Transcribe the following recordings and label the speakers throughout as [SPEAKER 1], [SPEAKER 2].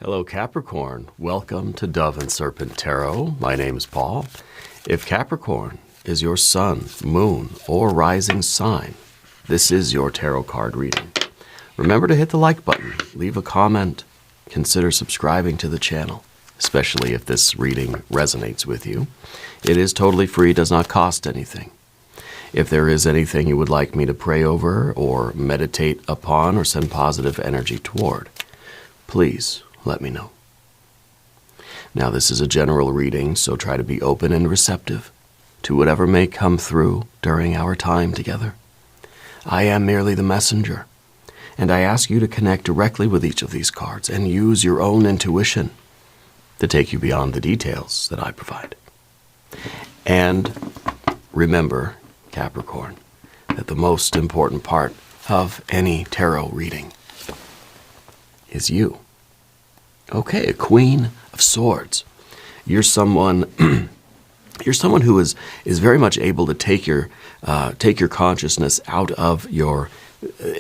[SPEAKER 1] Hello, Capricorn. Welcome to Dove and Serpent Tarot. My name's Paul. If Capricorn is your sun, moon, or rising sign, this is your tarot card reading. Remember to hit the like button, leave a comment, consider subscribing to the channel, especially if this reading resonates with you. It is totally free, does not cost anything. If there is anything you would like me to pray over or meditate upon or send positive energy toward, please let me know. Now, this is a general reading, so try to be open and receptive to whatever may come through during our time together. I am merely the messenger, and I ask you to connect directly with each of these cards and use your own intuition to take you beyond the details that I provide. And remember, Capricorn, that the most important part of any tarot reading is you. Okay, a Queen of Swords. You're someone who is very much able to take your consciousness out of your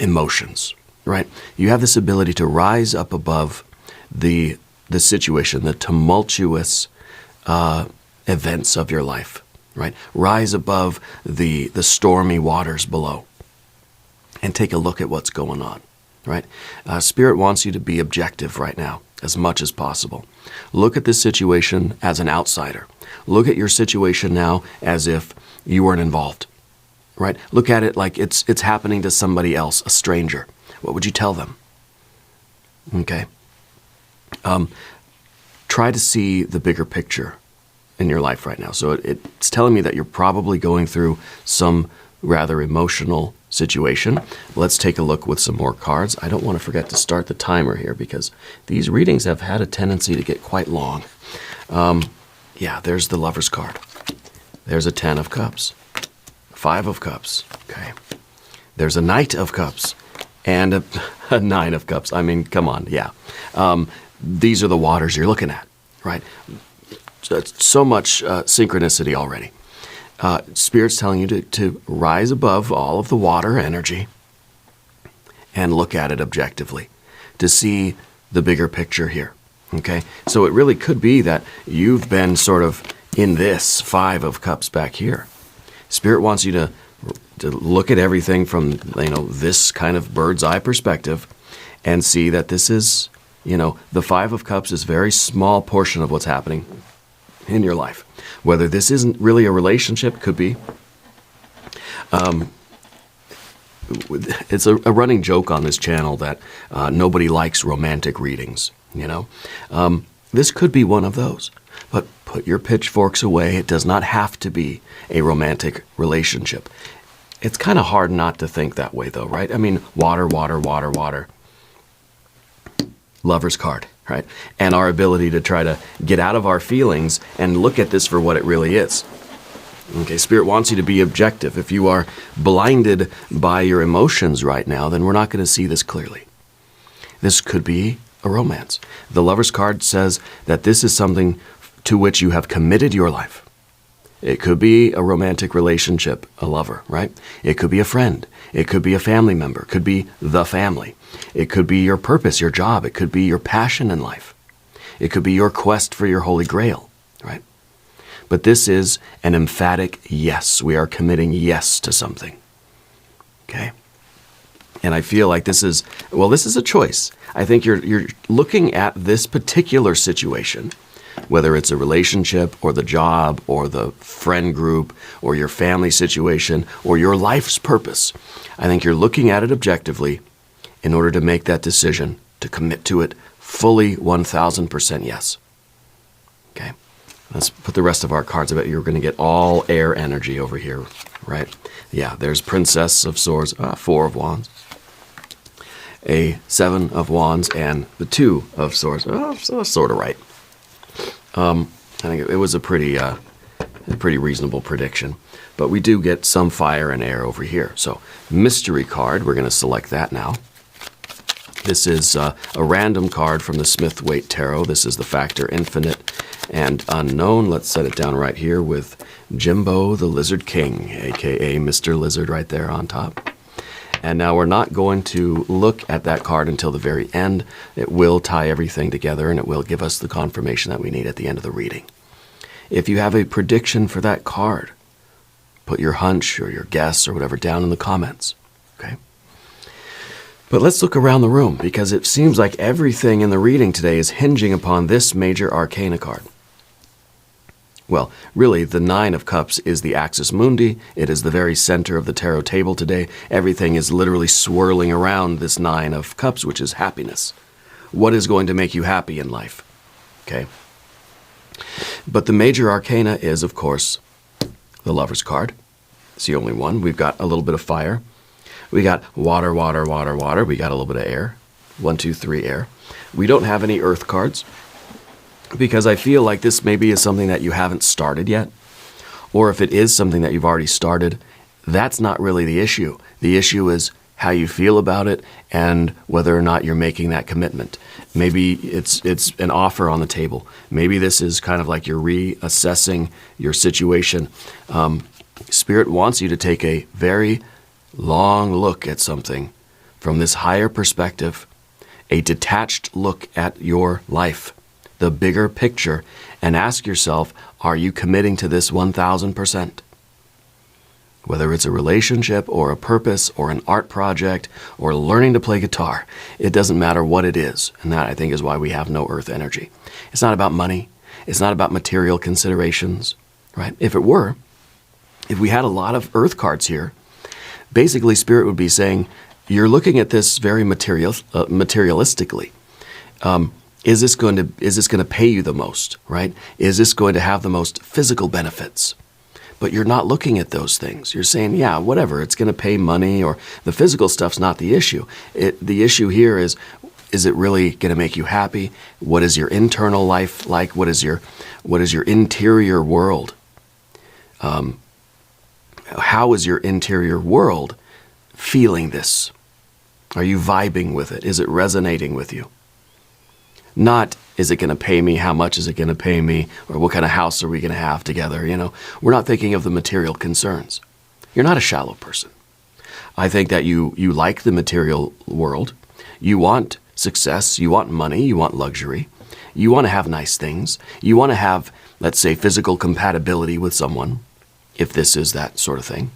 [SPEAKER 1] emotions, right? You have this ability to rise up above the situation, the tumultuous events of your life, right? Rise above the stormy waters below and take a look at what's going on, right? Spirit wants you to be objective right now as much as possible. Look at this situation as an outsider. Look at your situation now as if you weren't involved, right? Look at it like it's happening to somebody else, a stranger. What would you tell them? Okay. Try to see the bigger picture in your life right now. So it's telling me that you're probably going through some rather emotional situation. Let's take a look with some more cards. I don't want to forget to start the timer here because these readings have had a tendency to get quite long. Yeah, there's the Lover's card. There's a 10 of Cups. 5 of Cups. Okay. There's a Knight of Cups. And a 9 of Cups. I mean, come on, yeah. These are the waters you're looking at, right? So much synchronicity already. Spirit's telling you to rise above all of the water energy and look at it objectively, to see the bigger picture here, okay? So it really could be that you've been sort of in this 5 of Cups back here. Spirit wants you to look at everything from, this kind of bird's eye perspective and see that this is, the 5 of Cups is a very small portion of what's happening in your life. Whether this isn't really a relationship, could be. It's a running joke on this channel that nobody likes romantic readings, This could be one of those. But put your pitchforks away. It does not have to be a romantic relationship. It's kind of hard not to think that way, though, right? I mean, water, water, water, water. Lover's card, right? And our ability to try to get out of our feelings and look at this for what it really is. Okay, Spirit wants you to be objective. If you are blinded by your emotions right now, then we're not going to see this clearly. This could be a romance. The Lover's card says that this is something to which you have committed your life. It could be a romantic relationship, a lover, right? It could be a friend. It could be a family member. It could be the family. It could be your purpose, your job. It could be your passion in life. It could be your quest for your holy grail, right? But this is an emphatic yes. We are committing yes to something, okay? And I feel like this is a choice. I think you're looking at this particular situation, whether it's a relationship or the job or the friend group or your family situation or your life's purpose. I think you're looking at it objectively in order to make that decision, to commit to it fully 1,000% yes. Okay, let's put the rest of our cards. I bet you're going to get all air energy over here, right? Yeah, there's Princess of Swords, 4 of Wands, a 7 of Wands, and the 2 of Swords. So sort of right. I think it was a pretty reasonable prediction. But we do get some fire and air over here. So, mystery card, we're going to select that now. This is a random card from the Smith-Waite Tarot. This is the factor infinite and unknown. Let's set it down right here with Jimbo the Lizard King, a.k.a. Mr. Lizard right there on top. And now we're not going to look at that card until the very end. It will tie everything together, and it will give us the confirmation that we need at the end of the reading. If you have a prediction for that card, put your hunch or your guess or whatever down in the comments, okay? But let's look around the room, because it seems like everything in the reading today is hinging upon this major arcana card. Well, really, the Nine of Cups is the axis mundi. It is the very center of the tarot table today. Everything is literally swirling around this Nine of Cups, which is happiness. What is going to make you happy in life? Okay. But the major arcana is, of course, the Lover's card. It's the only one. We've got a little bit of fire. We got water, water, water, water. We got a little bit of air. 1, 2, 3, air. We don't have any earth cards, because I feel like this maybe is something that you haven't started yet. Or if it is something that you've already started, that's not really the issue. The issue is how you feel about it and whether or not you're making that commitment. Maybe it's an offer on the table. Maybe this is kind of like you're reassessing your situation. Spirit wants you to take a very long look at something from this higher perspective, a detached look at your life, the bigger picture, and ask yourself, are you committing to this 1,000%? Whether it's a relationship or a purpose or an art project or learning to play guitar, it doesn't matter what it is. And that, I think, is why we have no earth energy. It's not about money. It's not about material considerations, right? If it were, if we had a lot of earth cards here, basically Spirit would be saying, you're looking at this very materialistically. Is this going to pay you the most, right? Is this going to have the most physical benefits? But you're not looking at those things. You're saying, yeah, whatever, it's going to pay money, or the physical stuff's not the issue. The issue here is it really going to make you happy? What is your internal life like? What is your interior world? How is your interior world feeling this? Are you vibing with it? Is it resonating with you? Not, is it going to pay me? How much is it going to pay me? Or what kind of house are we going to have together? You know, we're not thinking of the material concerns. You're not a shallow person. I think that you like the material world. You want success. You want money. You want luxury. You want to have nice things. You want to have, let's say, physical compatibility with someone, if this is that sort of thing.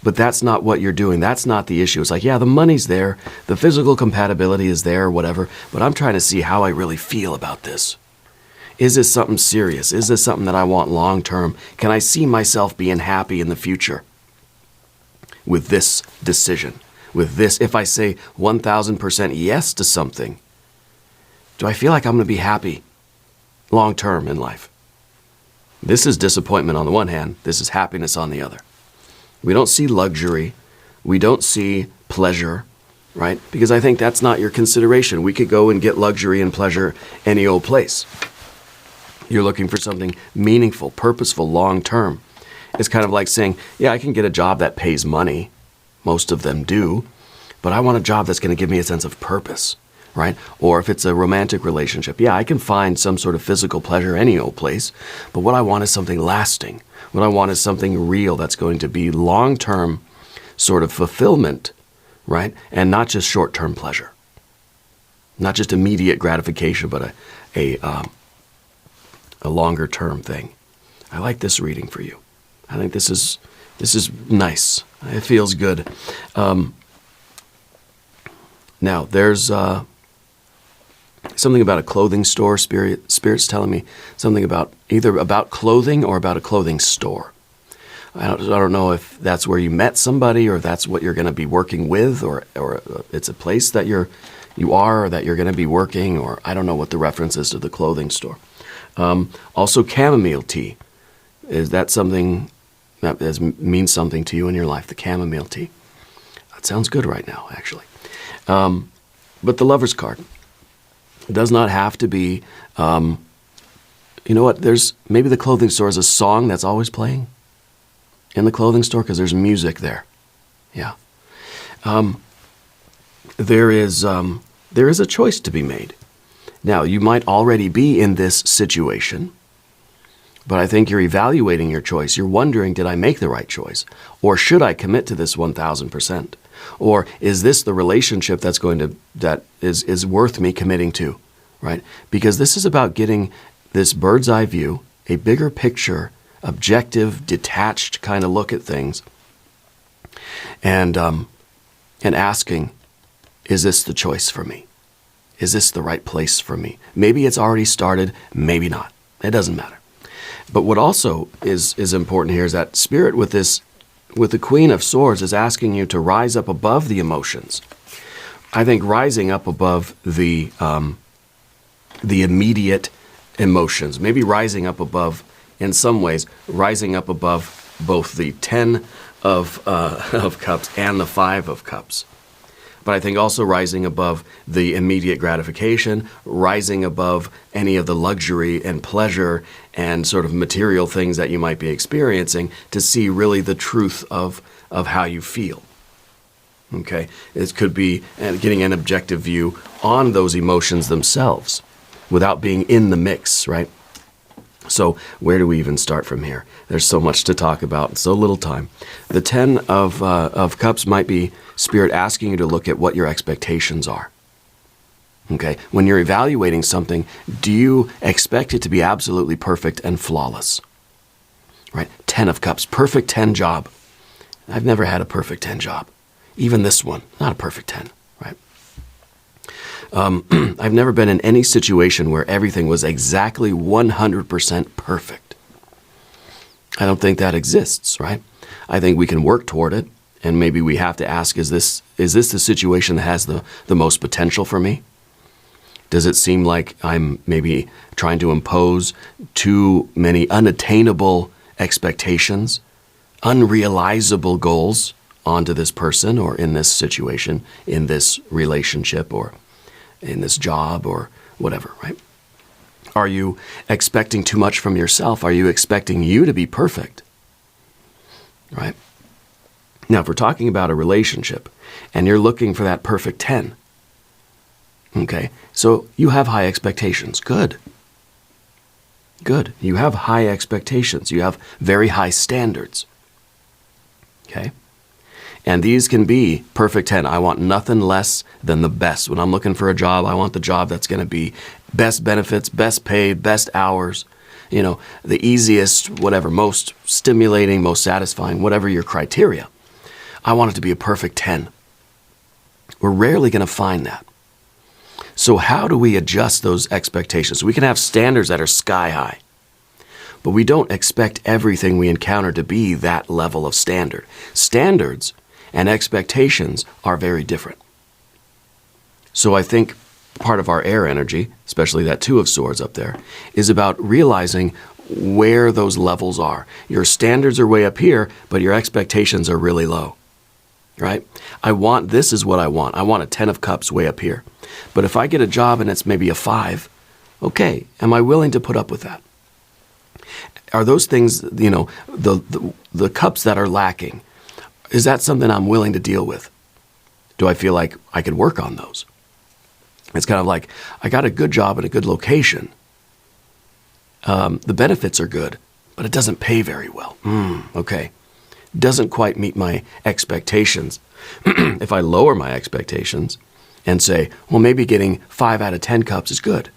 [SPEAKER 1] But that's not what you're doing. That's not the issue. It's like, yeah, the money's there, the physical compatibility is there, whatever, but I'm trying to see how I really feel about this. Is this something serious? Is this something that I want long term? Can I see myself being happy in the future with this decision? With this, if I say 1,000% yes to something, do I feel like I'm going to be happy long term in life? This is disappointment on the one hand. This is happiness on the other. We don't see luxury. We don't see pleasure, right? Because I think that's not your consideration. We could go and get luxury and pleasure any old place. You're looking for something meaningful, purposeful, long-term. It's kind of like saying, yeah, I can get a job that pays money. Most of them do. But I want a job that's going to give me a sense of purpose, right? Or if it's a romantic relationship, yeah, I can find some sort of physical pleasure any old place. But what I want is something lasting. What I want is something real that's going to be long-term sort of fulfillment, right? And not just short-term pleasure. Not just immediate gratification, but a longer-term thing. I like this reading for you. I think this is nice. It feels good. Now, there's something about a clothing store. Spirit's telling me something about either about clothing or about a clothing store. I don't know if that's where you met somebody, or if that's what you're going to be working with, or it's a place that you are, or that you're going to be working, or I don't know what the reference is to the clothing store. Also, chamomile tea. Is that something that means something to you in your life? The chamomile tea. That sounds good right now, actually. But the Lover's card. It does not have to be, you know what, maybe the clothing store is a song that's always playing in the clothing store, because there's music there. Yeah. There is a choice to be made. Now, you might already be in this situation, But I think you're evaluating your choice. You're wondering, did I make the right choice? Or should I commit to this 1,000%? Or is this the relationship that is worth me committing to, right? Because this is about getting this bird's eye view, a bigger picture, objective, detached kind of look at things, and asking, is this the choice for me? Is this the right place for me? Maybe it's already started, maybe not. It doesn't matter. But what also is important here is that Spirit with the Queen of Swords is asking you to rise up above the emotions. I think rising up above the immediate emotions, maybe rising up above, in some ways, rising up above both the 10 of Cups and the 5 of Cups. But I think also rising above the immediate gratification, rising above any of the luxury and pleasure and sort of material things that you might be experiencing to see really the truth of how you feel. Okay? It could be getting an objective view on those emotions themselves without being in the mix, right? So where do we even start from here? There's so much to talk about, so little time. The 10 of Cups might be Spirit asking you to look at what your expectations are. Okay? When you're evaluating something, do you expect it to be absolutely perfect and flawless? Right? 10 of Cups, perfect 10 job. I've never had a perfect 10 job. Even this one, not a perfect 10, right? I've never been in any situation where everything was exactly 100% perfect. I don't think that exists, right? I think we can work toward it, and maybe we have to ask, is this the situation that has the most potential for me? Does it seem like I'm maybe trying to impose too many unattainable expectations, unrealizable goals onto this person or in this situation, in this relationship or in this job or whatever, right? Are you expecting too much from yourself? Are you expecting you to be perfect? Right? Now, if we're talking about a relationship and you're looking for that perfect 10, okay, so you have high expectations. Good. Good. You have high expectations. You have very high standards. Okay? And these can be perfect 10. I want nothing less than the best. When I'm looking for a job, I want the job that's going to be best benefits, best paid, best hours, the easiest, whatever, most stimulating, most satisfying, whatever your criteria. I want it to be a perfect 10. We're rarely going to find that. So how do we adjust those expectations? We can have standards that are sky high, but we don't expect everything we encounter to be that level of standard. Standards and expectations are very different. So I think part of our air energy, especially that 2 of Swords up there, is about realizing where those levels are. Your standards are way up here, but your expectations are really low, right? This is what I want. I want a 10 of Cups way up here. But if I get a job and it's maybe a 5, okay, am I willing to put up with that? Are those things, the cups that are lacking, is that something I'm willing to deal with? Do I feel like I could work on those? It's kind of like, I got a good job in a good location. The benefits are good, but it doesn't pay very well. Okay. Doesn't quite meet my expectations. If I lower my expectations and say, well, maybe getting 5 out of 10 cups is good,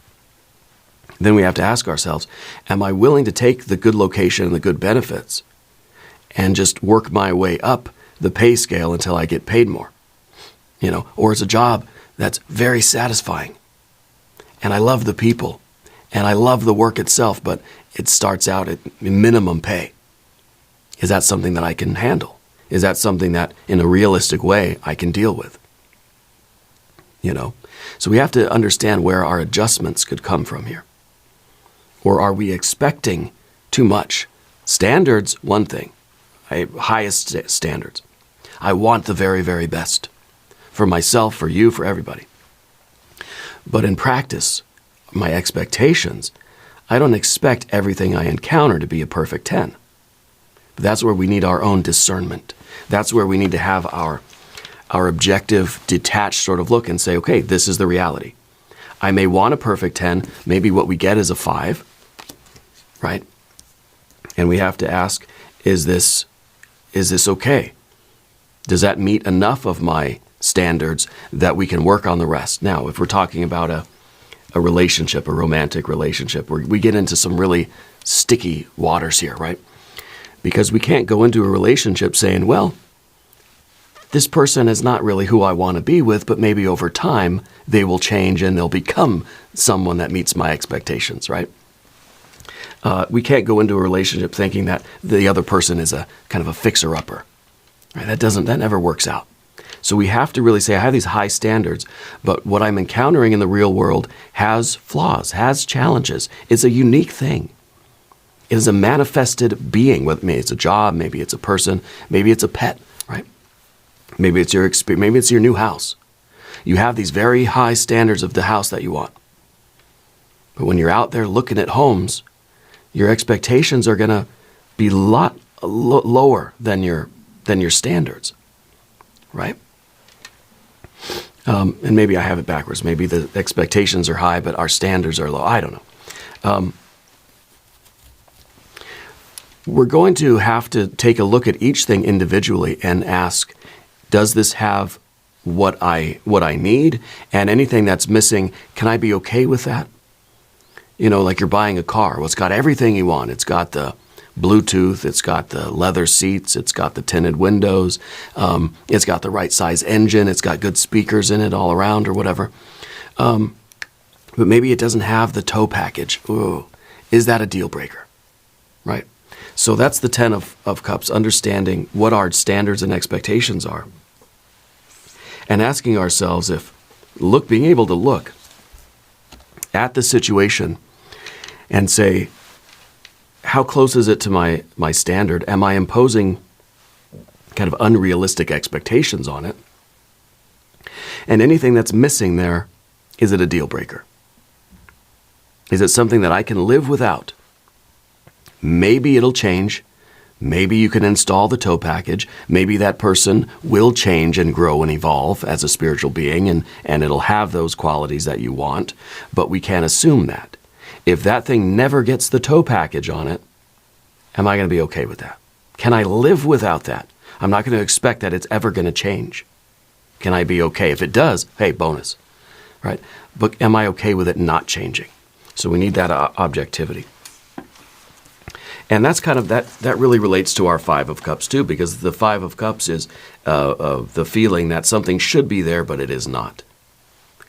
[SPEAKER 1] then we have to ask ourselves, am I willing to take the good location and the good benefits and just work my way up the pay scale until I get paid more? Or it's a job that's very satisfying and I love the people and I love the work itself, but it starts out at minimum pay. Is that something that I can handle? Is that something that in a realistic way I can deal with? So we have to understand where our adjustments could come from here. Or are we expecting too much? Standards, one thing. Highest standards. I want the very, very best for myself, for you, for everybody. But in practice, my expectations, I don't expect everything I encounter to be a perfect 10. But that's where we need our own discernment. That's where we need to have our objective, detached sort of look and say, okay, this is the reality. I may want a perfect 10. Maybe what we get is a 5, right? And we have to ask, is this okay? Does that meet enough of my standards that we can work on the rest? Now, if we're talking about a relationship, a romantic relationship, where we get into some really sticky waters here, right? Because we can't go into a relationship saying, well, this person is not really who I want to be with, but maybe over time they will change and they'll become someone that meets my expectations, right? We can't go into a relationship thinking that the other person is a kind of a fixer-upper. Right? That never works out. So we have to really say, I have these high standards, but what I'm encountering in the real world has flaws, has challenges. It's a unique thing. It is a manifested being. Maybe it's a job, maybe it's a person, maybe it's a pet, right? Maybe it's your experience, maybe it's your new house. You have these very high standards of the house that you want. But when you're out there looking at homes, your expectations are going to be a lot lower than your standards, right? And maybe I have it backwards. Maybe the expectations are high, but our standards are low. I don't know. We're going to have to take a look at each thing individually and ask, does this have what I need? And anything that's missing, can I be okay with that? You know, like you're buying a car. Well, it's got everything you want. It's got the Bluetooth, it's got the leather seats, it's got the tinted windows, it's got the right size engine, it's got good speakers in it all around or whatever. But maybe it doesn't have the tow package. Ooh, is that a deal breaker? Right? So that's the 10 of Cups, understanding what our standards and expectations are. And asking ourselves being able to look at the situation and say, how close is it to my standard? Am I imposing kind of unrealistic expectations on it? And anything that's missing there, is it a deal breaker? Is it something that I can live without? Maybe it'll change. Maybe you can install the tow package. Maybe that person will change and grow and evolve as a spiritual being, and it'll have those qualities that you want. But we can't assume that. If that thing never gets the tow package on it, am I going to be okay with that? Can I live without that? I'm not going to expect that it's ever going to change. Can I be okay? If it does, hey, bonus, right? But am I okay with it not changing? So we need that objectivity. And that's kind of, that really relates to our 5 of Cups too, because the 5 of Cups is the feeling that something should be there, but it is not.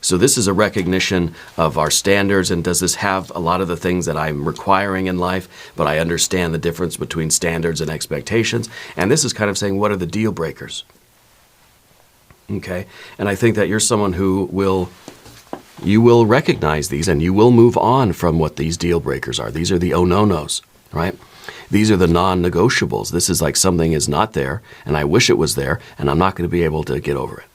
[SPEAKER 1] So this is a recognition of our standards, and does this have a lot of the things that I'm requiring in life, but I understand the difference between standards and expectations. And this is kind of saying, what are the deal breakers? Okay, and I think that you're someone who will recognize these, and you will move on from what these deal breakers are. These are the oh-no-nos, right? These are the non-negotiables. This is like something is not there, and I wish it was there, and I'm not going to be able to get over it.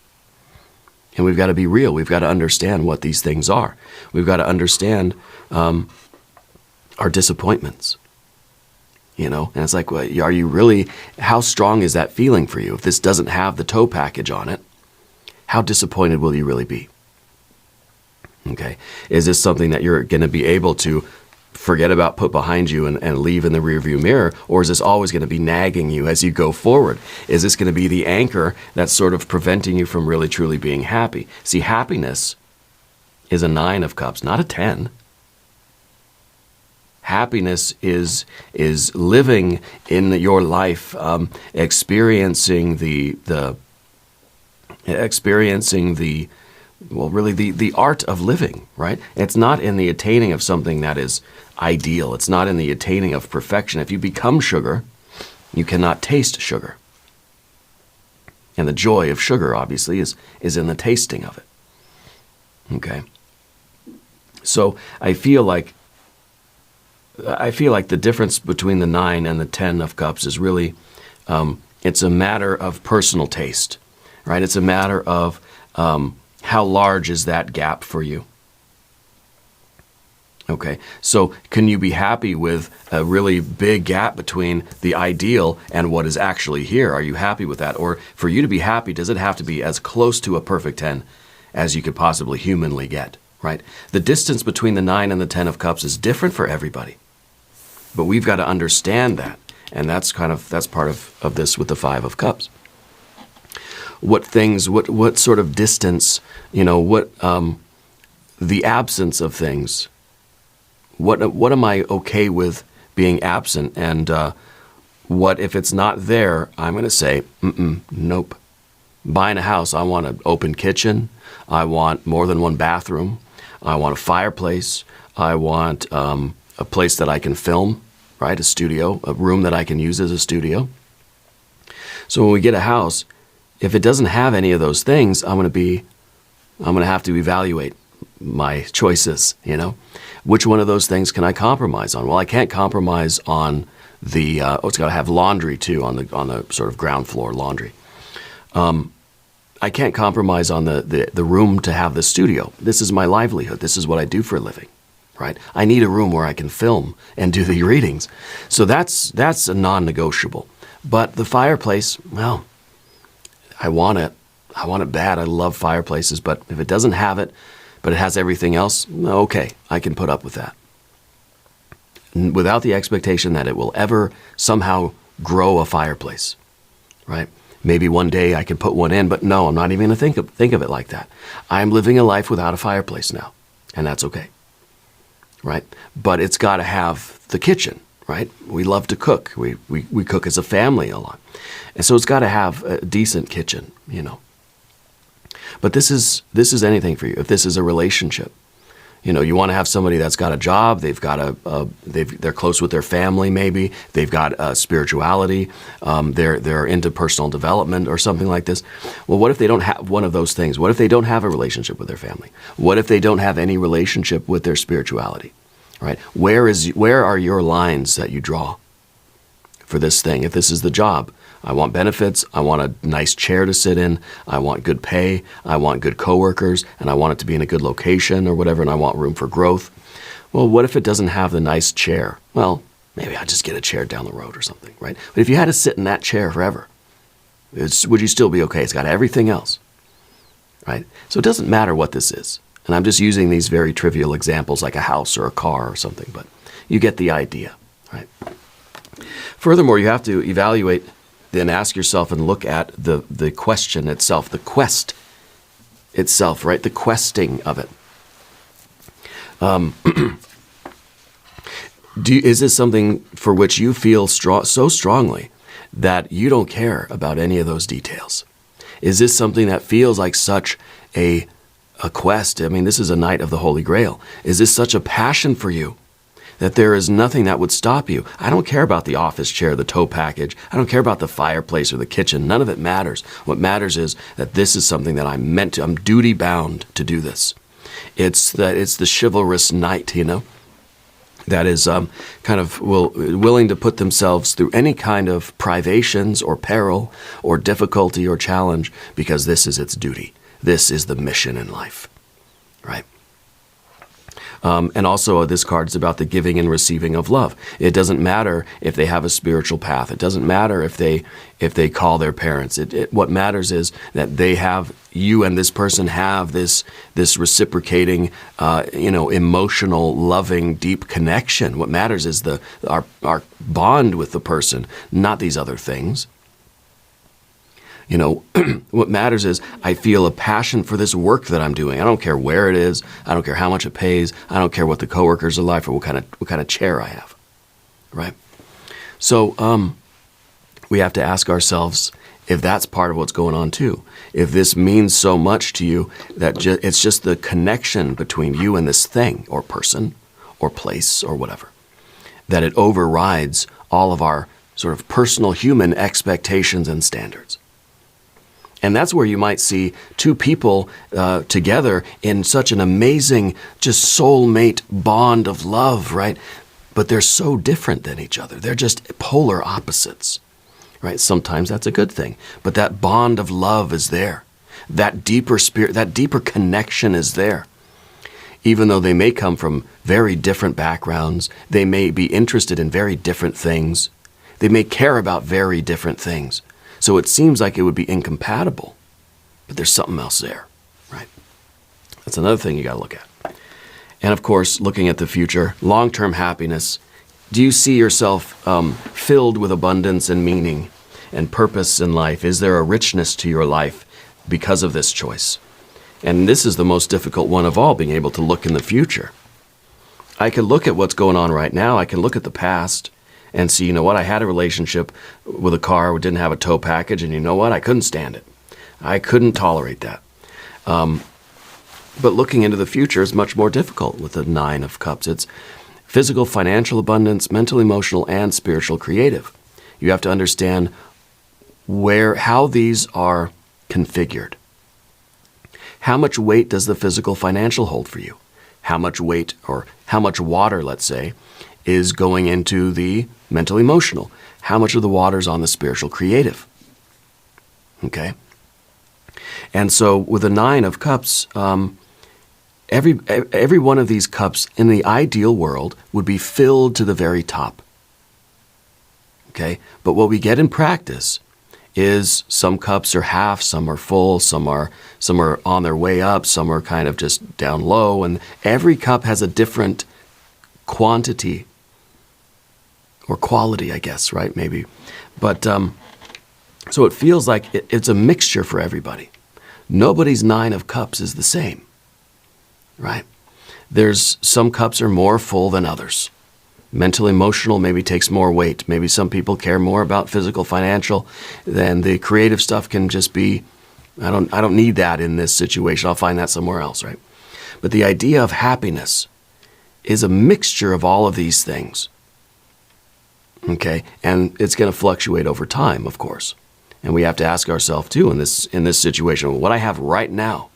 [SPEAKER 1] And we've got to be real. We've got to understand what these things are. We've got to understand our disappointments. You know, and it's like, well, are you really, how strong is that feeling for you? If this doesn't have the tow package on it, how disappointed will you really be? Okay. Is this something that you're going to be able to forget about, put behind you, and leave in the rearview mirror? Or is this always going to be nagging you as you go forward? Is this going to be the anchor that's sort of preventing you from really truly being happy? See, happiness is a 9 of Cups, not a 10. Happiness is living in your life, experiencing the art of living, right? It's not in the attaining of something that is ideal. It's not in the attaining of perfection. If you become sugar, you cannot taste sugar. And the joy of sugar, obviously, is in the tasting of it. Okay? So I feel like the difference between the 9 and the 10 of Cups is really, it's a matter of personal taste, right? It's a matter of how large is that gap for you? Okay, so can you be happy with a really big gap between the ideal and what is actually here? Are you happy with that? Or for you to be happy, does it have to be as close to a perfect 10 as you could possibly humanly get, right? The distance between the 9 and the 10 of Cups is different for everybody. But we've got to understand that. And that's part of this with the Five of Cups. What sort of distance, the absence of things. What am I okay with being absent? And what if it's not there? I'm going to say, nope. Buying a house, I want an open kitchen. I want more than one bathroom. I want a fireplace. I want a place that I can film, right? A studio, a room that I can use as a studio. So when we get a house, if it doesn't have any of those things, I'm going to have to evaluate my choices, Which one of those things can I compromise on? Well, I can't compromise on the, it's got to have laundry too, on the sort of ground floor laundry. I can't compromise on the room to have the studio. This is my livelihood. This is what I do for a living, right? I need a room where I can film and do the readings. So that's a non-negotiable. But the fireplace, well, I want it. I want it bad. I love fireplaces, but if it doesn't have it, but it has everything else, okay, I can put up with that. Without the expectation that it will ever somehow grow a fireplace, right? Maybe one day I can put one in, but no, I'm not even going to think of it like that. I'm living a life without a fireplace now, and that's okay, right? But it's got to have the kitchen, right? We love to cook. We cook as a family a lot. And so it's got to have a decent kitchen, But this is anything for you. If this is a relationship, you want to have somebody that's got a job, they're close with their family maybe, they've got spirituality, they're into personal development or something like this. Well, what if they don't have one of those things? What if they don't have a relationship with their family? What if they don't have any relationship with their spirituality? Right? Where are your lines that you draw for this thing? If this is the job, I want benefits, I want a nice chair to sit in, I want good pay, I want good coworkers, and I want it to be in a good location or whatever, and I want room for growth. Well, what if it doesn't have the nice chair? Well, maybe I'll just get a chair down the road or something, right? But if you had to sit in that chair forever, would you still be okay? It's got everything else, right? So it doesn't matter what this is. And I'm just using these very trivial examples like a house or a car or something, but you get the idea, right? Furthermore, you have to evaluate, then ask yourself and look at the question itself, the quest itself, right? The questing of it. Is this something for which you feel so strongly that you don't care about any of those details? Is this something that feels like such a quest? I mean, this is a night of the Holy Grail. Is this such a passion for you that there is nothing that would stop you? I don't care about the office chair, the tow package. I don't care about the fireplace or the kitchen. None of it matters. What matters is that this is something that I'm duty bound to do this. It's the chivalrous knight, that is kind of willing to put themselves through any kind of privations or peril or difficulty or challenge because this is its duty. This is the mission in life, right? And also this card is about the giving and receiving of love. It doesn't matter if they have a spiritual path. It doesn't matter if they call their parents. What matters is that you and this person have this reciprocating, emotional, loving, deep connection. What matters is our bond with the person, not these other things. What matters is I feel a passion for this work that I'm doing. I don't care where it is. I don't care how much it pays. I don't care what the coworkers are like or what kind of chair I have, right? So we have to ask ourselves if that's part of what's going on too. If this means so much to you that it's just the connection between you and this thing or person or place or whatever, that it overrides all of our sort of personal human expectations and standards. And that's where you might see two people together in such an amazing, just soulmate bond of love, right? But they're so different than each other. They're just polar opposites, right? Sometimes that's a good thing. But that bond of love is there. That deeper spirit, that deeper connection is there. Even though they may come from very different backgrounds, they may be interested in very different things. They may care about very different things. So it seems like it would be incompatible, but there's something else there, right? That's another thing you got to look at. And of course, looking at the future, long-term happiness, Do you see yourself filled with abundance and meaning and purpose in life? Is there a richness to your life because of this choice? And this is the most difficult one of all, being able to look in the future. I can look at what's going on right now. I can look at the past and see, you know what, I had a relationship with a car that didn't have a tow package, and you know what, I couldn't stand it. I couldn't tolerate that. But looking into the future is much more difficult with the Nine of Cups. It's physical, financial abundance, mental, emotional, and spiritual, creative. You have to understand how these are configured. How much weight does the physical, financial hold for you? How much weight, or how much water, let's say, is going into the mental, emotional? How much of the water is on the spiritual, creative? Okay? And so with the Nine of Cups, every one of these cups in the ideal world would be filled to the very top. Okay? But what we get in practice is some cups are half, some are full, some are on their way up, some are kind of just down low, and every cup has a different quantity or quality, I guess, right? Maybe. But so it feels like it's a mixture for everybody. Nobody's Nine of Cups is the same, right? There's some cups are more full than others. Mental, emotional maybe takes more weight. Maybe some people care more about physical, financial, than the creative stuff can just be, I don't need that in this situation. I'll find that somewhere else, right? But the idea of happiness is a mixture of all of these things. Okay? And it's going to fluctuate over time, of course. And we have to ask ourselves too in this situation, what I have right now,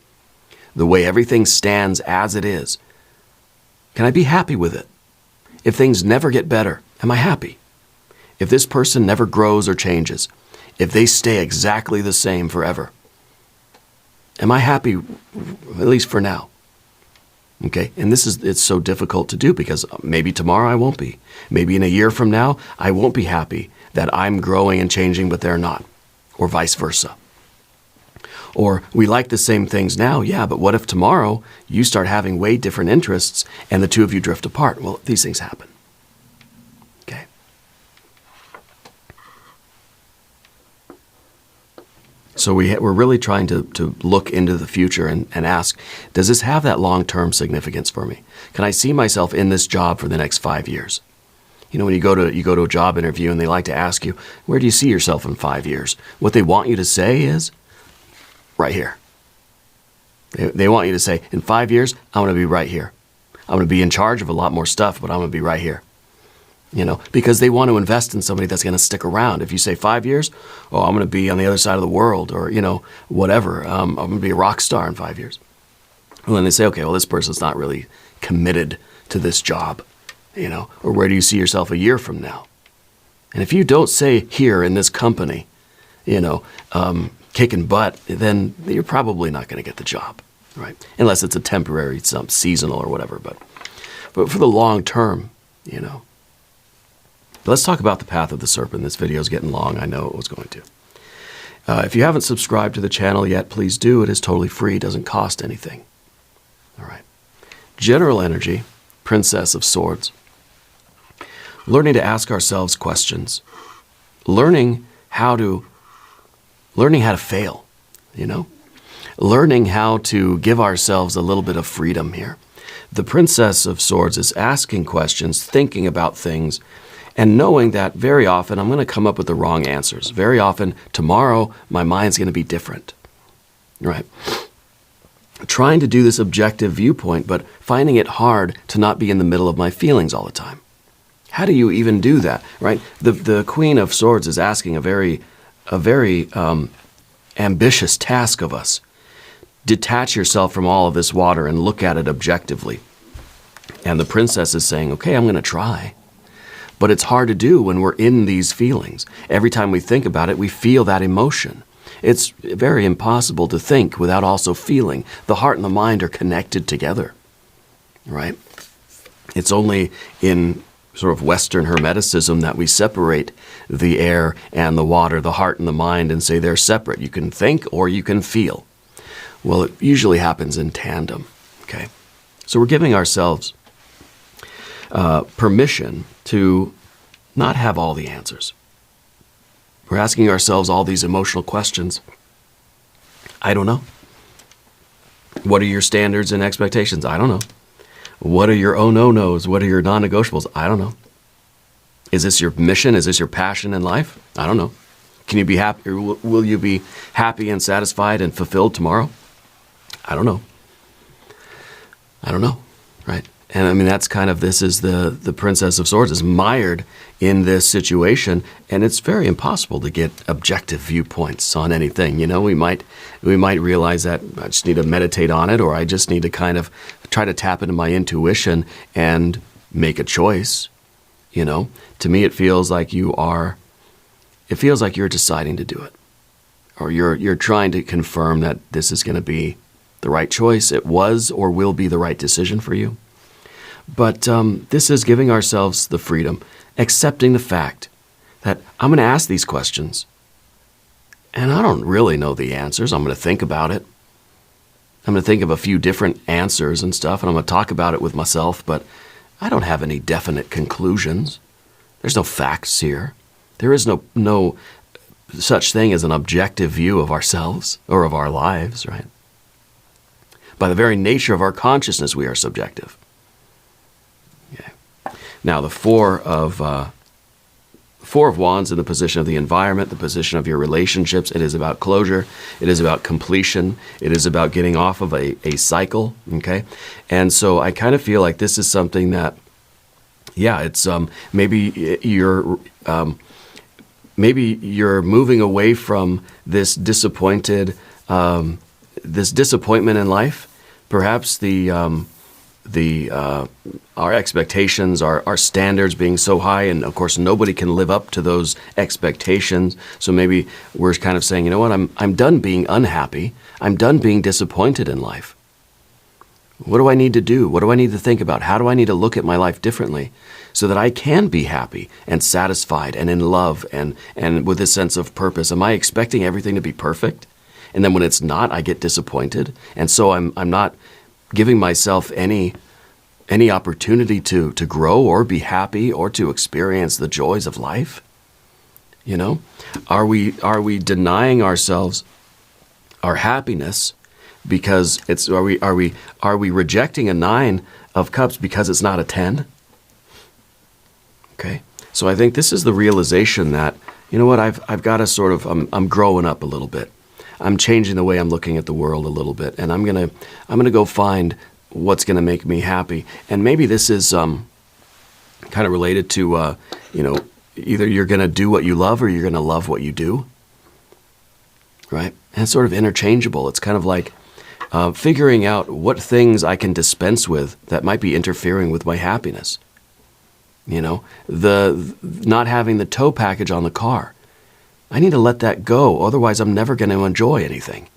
[SPEAKER 1] the way everything stands as it is, can I be happy with it? If things never get better, am I happy? If this person never grows or changes, if they stay exactly the same forever, am I happy, at least for now? Okay, and it's so difficult to do because maybe tomorrow I won't be. Maybe in a year from now, I won't be happy that I'm growing and changing, but they're not, or vice versa. Or we like the same things now, yeah, but what if tomorrow you start having way different interests and the two of you drift apart? Well, these things happen. Okay. So we're really trying to look into the future and ask, does this have that long-term significance for me? Can I see myself in this job for the next 5 years? You know, when you go to a job interview and they like to ask you, where do you see yourself in 5 years? What they want you to say is, right here. They want you to say, in 5 years, I'm going to be right here. I'm going to be in charge of a lot more stuff, but I'm going to be right here. You know, because they want to invest in somebody that's going to stick around. If you say 5 years, oh, I'm going to be on the other side of the world, or, you know, whatever. I'm going to be a rock star in 5 years. Well, then they say, okay, well, this person's not really committed to this job, you know, or where do you see yourself a year from now? And if you don't say here in this company, you know, kicking butt, then you're probably not going to get the job, right? Unless it's a temporary, some seasonal or whatever. But for the long term, you know. But let's talk about the path of the serpent. This video is getting long. I know it was going to. If you haven't subscribed to the channel yet, please do. It is totally free. It doesn't cost anything. All right. General energy, Princess of Swords. Learning to ask ourselves questions. Learning how to fail, you know? Learning how to give ourselves a little bit of freedom here. The Princess of Swords is asking questions, thinking about things, and knowing that very often I'm going to come up with the wrong answers. Very often, tomorrow, my mind's going to be different, right? Trying to do this objective viewpoint, but finding it hard to not be in the middle of my feelings all the time. How do you even do that, right? The Queen of Swords is asking a very ambitious task of us. Detach yourself from all of this water and look at it objectively. And the princess is saying, okay, I'm going to try. But it's hard to do when we're in these feelings. Every time we think about it, we feel that emotion. It's very impossible to think without also feeling. The heart and the mind are connected together, right? It's only in sort of Western Hermeticism that we separate the air and the water, the heart and the mind, and say they're separate. You can think or you can feel. Well, it usually happens in tandem, okay? So we're giving ourselves permission to not have all the answers. We're asking ourselves all these emotional questions. I don't know. What are your standards and expectations? I don't know. What are your oh no no's? What are your non-negotiables? I don't know. Is this your mission? Is this your passion in life? I don't know. Can you be happy, or will you be happy and satisfied and fulfilled tomorrow? I don't know. I don't know, right? And I mean, that's kind of, this is the Princess of Swords is mired in this situation, and it's very impossible to get objective viewpoints on anything. You know, we might realize that I just need to meditate on it, or I just need to kind of try to tap into my intuition and make a choice. You know, to me, it feels like you're deciding to do it, or you're trying to confirm that this is going to be the right choice. It was or will be the right decision for you. But this is giving ourselves the freedom, accepting the fact that I'm going to ask these questions, and I don't really know the answers. I'm going to think about it. I'm going to think of a few different answers and stuff, and I'm going to talk about it with myself, but I don't have any definite conclusions. There's no facts here. There is no such thing as an objective view of ourselves or of our lives, right? By the very nature of our consciousness, we are subjective. Okay. Now, the Four of Wands in the position of the environment, the position of your relationships, it is about closure. It is about completion. It is about getting off of a cycle, okay? And so I kind of feel like this is something that, yeah, it's maybe you're moving away from this disappointment in life. Perhaps our expectations, our standards being so high, and of course nobody can live up to those expectations. So maybe we're kind of saying, you know what, I'm done being unhappy. I'm done being disappointed in life. What do I need to do? What do I need to think about? How do I need to look at my life differently so that I can be happy and satisfied and in love and with a sense of purpose? Am I expecting everything to be perfect? And then when it's not, I get disappointed. And so I'm not giving myself any opportunity to grow or be happy or to experience the joys of life. You know, are we denying ourselves our happiness because are we rejecting a 9 of Cups because it's not a 10? Okay, so I think this is the realization that, you know what, I've got to sort of I'm growing up a little bit. I'm changing the way I'm looking at the world a little bit, and I'm gonna go find what's gonna make me happy. And maybe this is kind of related to you know, either you're gonna do what you love or you're gonna love what you do, right? And it's sort of interchangeable. It's kind of like figuring out what things I can dispense with that might be interfering with my happiness. You know, the not having the tow package on the car. I need to let that go, otherwise I'm never going to enjoy anything.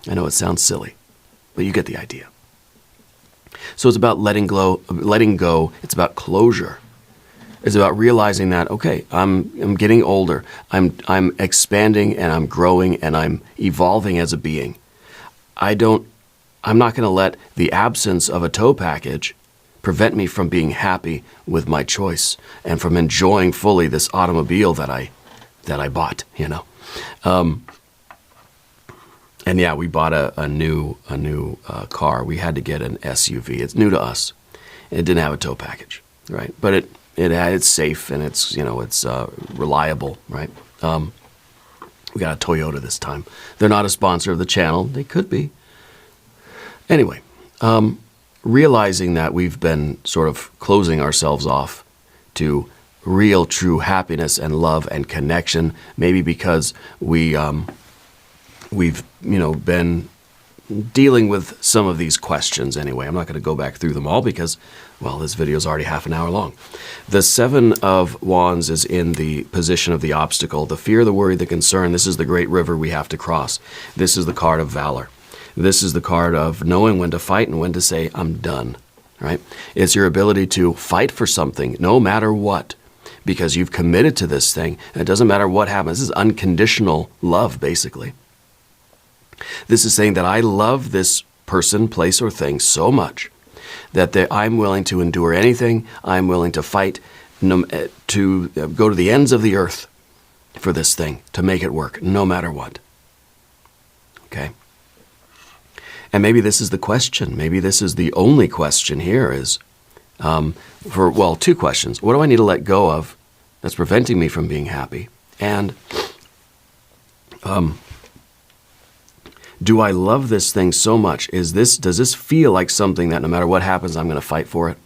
[SPEAKER 1] I know it sounds silly, but you get the idea. So it's about letting go. It's about closure. It's about realizing that, okay, I'm getting older. I'm expanding and I'm growing and I'm evolving as a being. I'm not going to let the absence of a tow package prevent me from being happy with my choice and from enjoying fully this automobile that I bought, you know. And yeah, we bought a new car. We had to get an SUV. It's new to us. It didn't have a tow package, right? But it's safe and it's, you know, it's reliable, right? We got a Toyota this time. They're not a sponsor of the channel. They could be. Anyway, realizing that we've been sort of closing ourselves off to real, true happiness and love and connection, maybe because we've, you know, been dealing with some of these questions anyway. I'm not going to go back through them all because, well, this video is already half an hour long. The 7 of Wands is in the position of the obstacle, the fear, the worry, the concern. This is the great river we have to cross. This is the card of valor. This is the card of knowing when to fight and when to say, I'm done, right? It's your ability to fight for something no matter what, because you've committed to this thing. And it doesn't matter what happens. This is unconditional love, basically. This is saying that I love this person, place, or thing so much that I'm willing to endure anything. I'm willing to fight, to go to the ends of the earth for this thing, to make it work, no matter what. Okay? And maybe this is the question. Maybe this is the only question here is, two questions. What do I need to let go of that's preventing me from being happy? And do I love this thing so much? Does this feel like something that no matter what happens, I'm going to fight for it?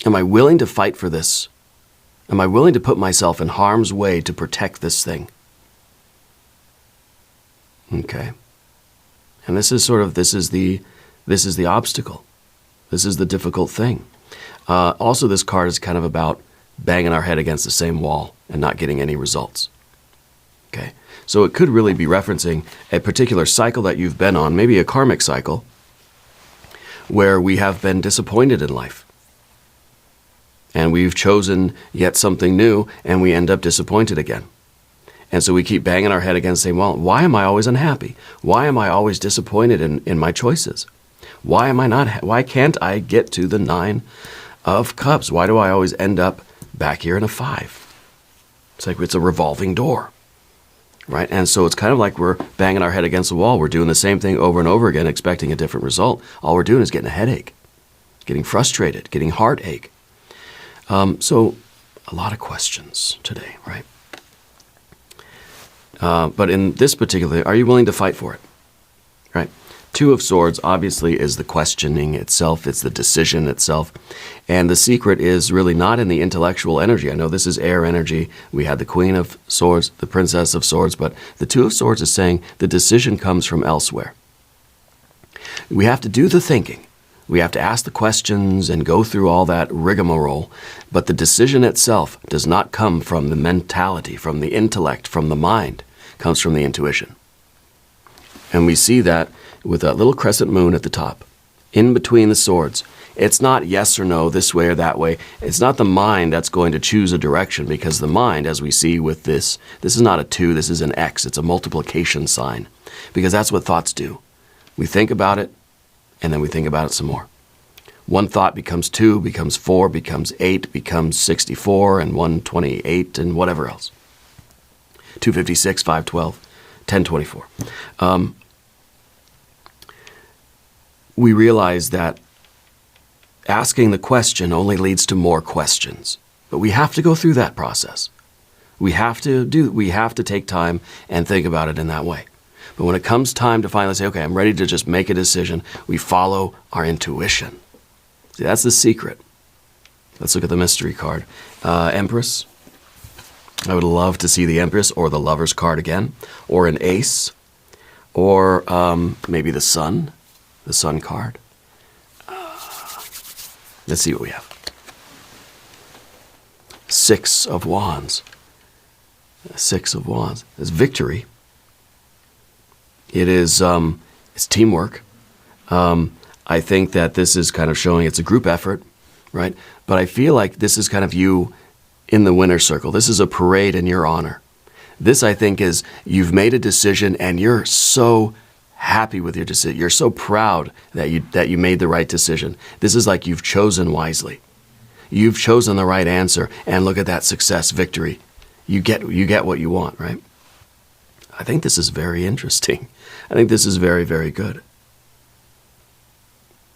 [SPEAKER 1] Am I willing to fight for this? Am I willing to put myself in harm's way to protect this thing? Okay. And this is the obstacle. This is the difficult thing. Also, this card is kind of about banging our head against the same wall and not getting any results. Okay. So it could really be referencing a particular cycle that you've been on, maybe a karmic cycle, where we have been disappointed in life. And we've chosen yet something new, and we end up disappointed again. And so we keep banging our head against the same wall. Why am I always unhappy? Why am I always disappointed in my choices? Why can't I get to the 9 of Cups? Why do I always end up back here in a 5? It's like it's a revolving door. Right? And so it's kind of like we're banging our head against the wall. We're doing the same thing over and over again, expecting a different result. All we're doing is getting a headache, getting frustrated, getting heartache. So a lot of questions today, right? But in this particular thing, are you willing to fight for it? Right? 2 of Swords obviously is the questioning itself. It's the decision itself. And the secret is really not in the intellectual energy. I know this is air energy. We had the Queen of Swords, the Princess of Swords, but the 2 of Swords is saying the decision comes from elsewhere. We have to do the thinking. We have to ask the questions and go through all that rigmarole. But the decision itself does not come from the mentality, from the intellect, from the mind. It comes from the intuition. And we see that with that little crescent moon at the top, in between the swords. It's not yes or no, this way or that way. It's not the mind that's going to choose a direction, because the mind, as we see with this is not a 2, this is an X. It's a multiplication sign, because that's what thoughts do. We think about it, and then we think about it some more. One thought becomes 2, becomes 4, becomes 8, becomes 64, and 128, and whatever else. 256, 512, 1024. We realize that asking the question only leads to more questions. But we have to go through that process. We have to take time and think about it in that way. But when it comes time to finally say, okay, I'm ready to just make a decision, we follow our intuition. See, that's the secret. Let's look at the mystery card. Empress. I would love to see the Empress or the Lover's card again, or an Ace, or maybe the Sun card. Let's see what we have. 6 of Wands. 6 of Wands. It's victory. It is it's teamwork. I think that this is kind of showing it's a group effort, right? But I feel like this is kind of you in the winner's circle. This is a parade in your honor. This, I think, is you've made a decision and you're so happy with your decision. You're so proud that you made the right decision. This is like you've chosen wisely. You've chosen the right answer, and look at that success, victory. You get what you want, right? I think this is very interesting. I think this is very, very good.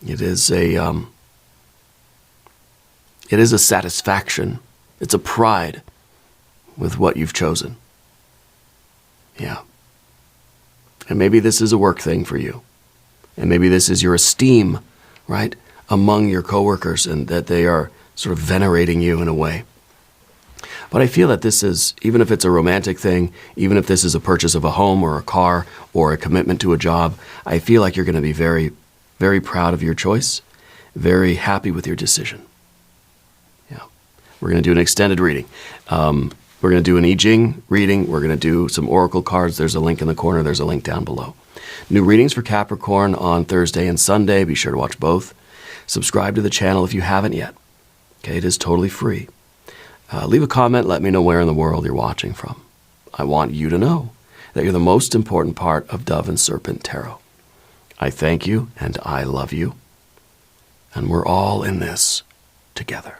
[SPEAKER 1] It is a satisfaction. It's a pride with what you've chosen. Yeah. And maybe this is a work thing for you. And maybe this is your esteem, right, among your coworkers, and that they are sort of venerating you in a way. But I feel that this is, even if it's a romantic thing, even if this is a purchase of a home or a car or a commitment to a job, I feel like you're going to be very, very proud of your choice, very happy with your decision. Yeah. We're going to do an extended reading. We're going to do an Jing reading. We're going to do some oracle cards. There's a link in the corner. There's a link down below. New readings for Capricorn on Thursday and Sunday. Be sure to watch both. Subscribe to the channel if you haven't yet. Okay, it is totally free. Leave a comment. Let me know where in the world you're watching from. I want you to know that you're the most important part of Dove and Serpent Tarot. I thank you and I love you. and we're all in this together.